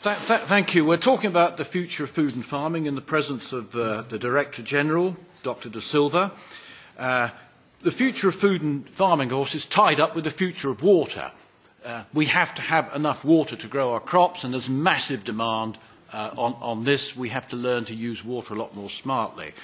Thank you. We're talking about the future of food and farming in the presence of the Director General, Dr. De Silva. The future of food and farming, of course, is tied up with the future of water. We have to have enough water to grow our crops, and there's massive demand on this. We have to learn to use water a lot more smartly.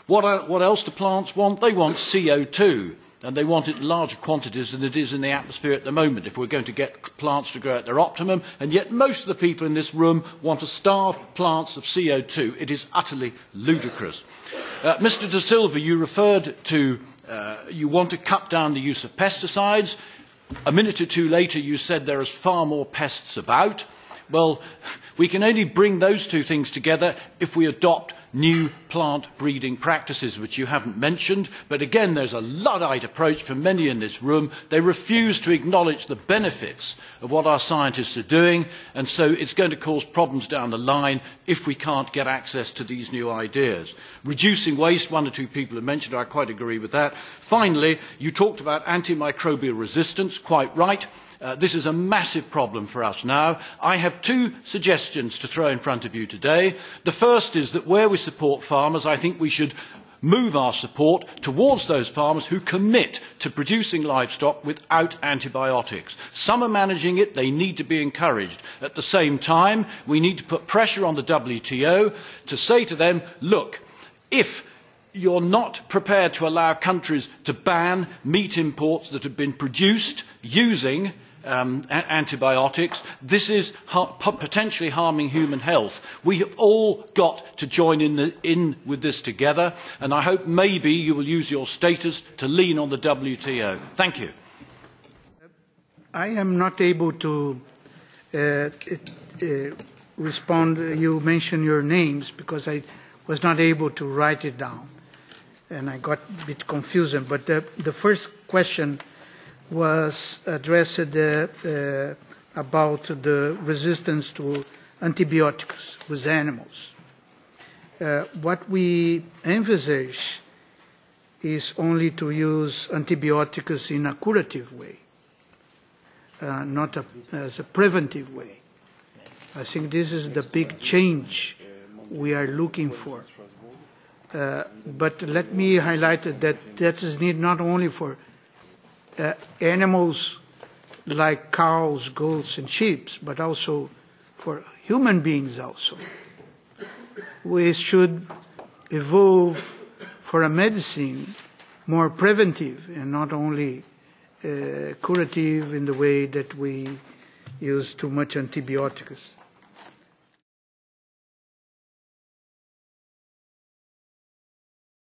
What else do plants want? They want CO2. And they want it in larger quantities than it is in the atmosphere at the moment if we're going to get plants to grow at their optimum. And yet most of the people in this room want to starve plants of CO2. It is utterly ludicrous. Mr. De Silva, you referred to you want to cut down the use of pesticides. A minute or two later you said there is far more pests about. Well, we can only bring those two things together if we adopt new plant breeding practices, which you haven't mentioned. But again, there's a Luddite approach from many in this room. They refuse to acknowledge the benefits of what our scientists are doing, and so it's going to cause problems down the line if we can't get access to these new ideas. Reducing waste, one or two people have mentioned, I quite agree with that. Finally, you talked about antimicrobial resistance, quite right. This is a massive problem for us now. I have two suggestions to throw in front of you today. The first is that where we support farmers, I think we should move our support towards those farmers who commit to producing livestock without antibiotics. Some are managing it, they need to be encouraged. At the same time, we need to put pressure on the WTO to say to them, look, if you're not prepared to allow countries to ban meat imports that have been produced using antibiotics, this is potentially harming human health. We have all got to join in with this together, and I hope maybe you will use your status to lean on the WTO. Thank you. I am not able to respond. You mentioned your names because I was not able to write it down, and I got a bit confused. But the first question was addressed about the resistance to antibiotics with animals. What we envisage is only to use antibiotics in a curative way, not as a preventive way. I think this is the big change we are looking for. But let me highlight that is need not only for animals like cows, goats, and sheep, but also for human beings also. We should evolve for a medicine more preventive and not only curative in the way that we use too much antibiotics.